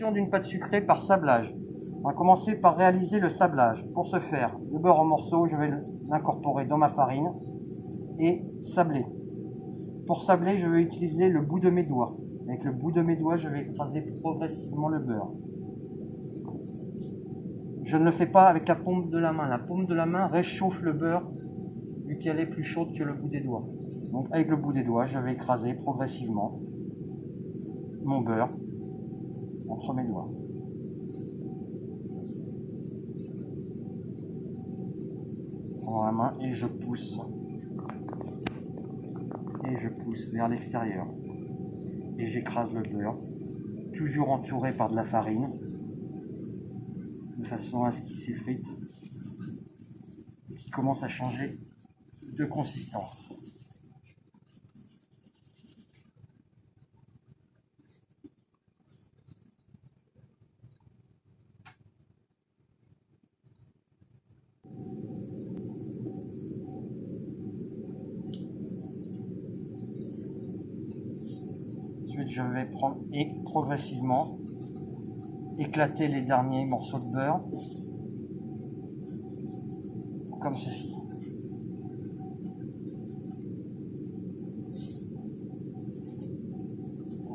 Création d'une pâte sucrée par sablage. On va commencer par réaliser le sablage. Pour ce faire, le beurre en morceaux, je vais l'incorporer dans ma farine et sabler. Pour sabler, je vais utiliser le bout de mes doigts. Avec le bout de mes doigts, je vais écraser progressivement le beurre. Je ne le fais pas avec la paume de la main. La paume de la main réchauffe le beurre vu qu'elle est plus chaude que le bout des doigts. Donc avec le bout des doigts, je vais écraser progressivement mon beurre entre mes doigts. Je prends la main et je pousse. Et je pousse vers l'extérieur. Et j'écrase le beurre, toujours entouré par de la farine, de façon à ce qu'il s'effrite et qu'il commence à changer de consistance. Ensuite, je vais prendre et progressivement éclater les derniers morceaux de beurre, comme ceci.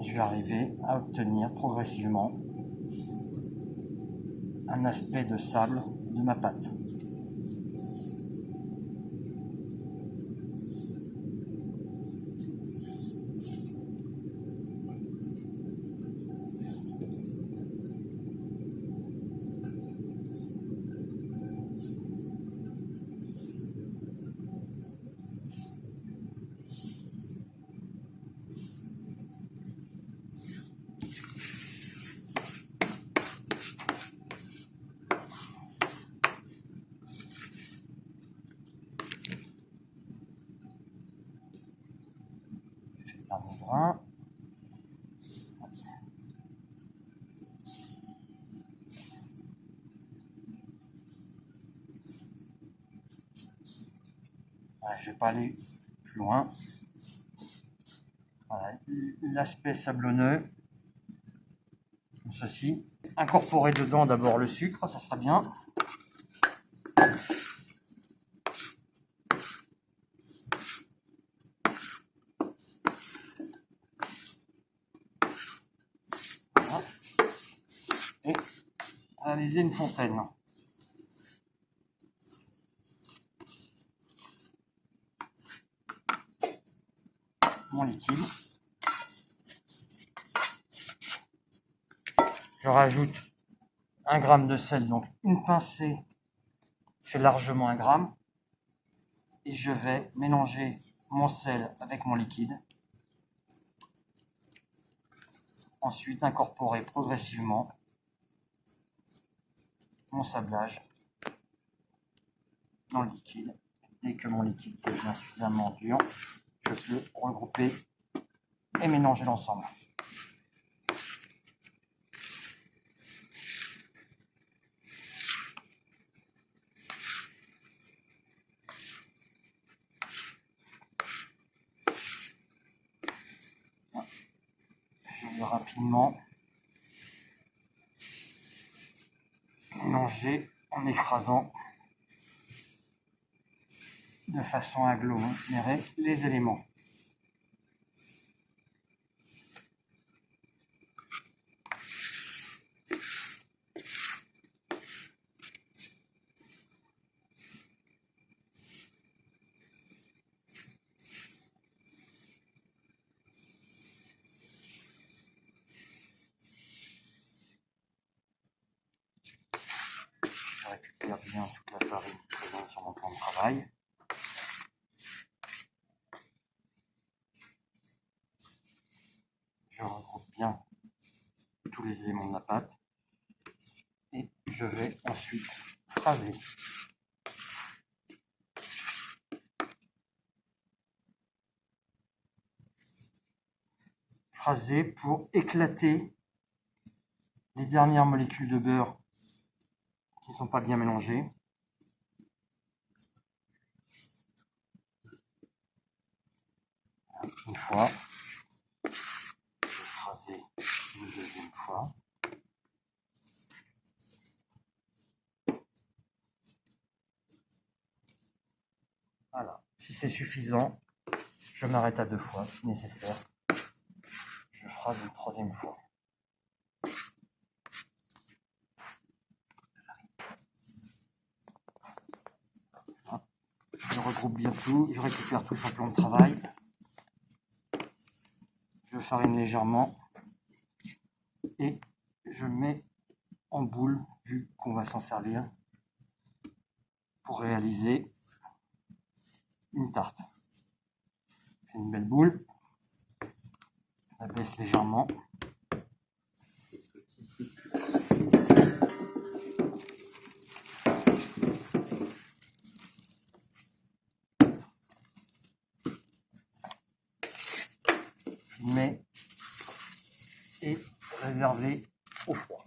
Je vais arriver à obtenir progressivement un aspect de sable de ma pâte. Un brin. Voilà, je ne vais pas aller plus loin. Voilà, l'aspect sablonneux, comme ceci. Incorporer dedans d'abord le sucre, ça sera bien. Voilà. Et réaliser une fontaine. Mon liquide. Je rajoute 1 gramme de sel, donc une pincée fait largement 1 gramme. Et je vais mélanger mon sel avec mon liquide. Ensuite, incorporer progressivement mon sablage dans le liquide. Dès que mon liquide devient suffisamment dur, je peux regrouper et mélanger l'ensemble. Je vais rapidement mélanger en écrasant de façon à agglomérer les éléments. Je récupère bien toute la farine présente sur mon plan de travail. Je regroupe bien tous les éléments de la pâte et je vais ensuite phraser. Phraser pour éclater les dernières molécules de beurre qui ne sont pas bien mélangées. Une fois, je vais phraser une deuxième fois. Voilà. Si c'est suffisant, je m'arrête à 2 fois si nécessaire. Je ferai une 3e fois. Je regroupe bien tout, je récupère tout sur le plan de travail. Je farine légèrement et je mets en boule, vu qu'on va s'en servir pour réaliser une tarte. Je fais une belle boule, je la baisse légèrement. Je mets et réservé au froid.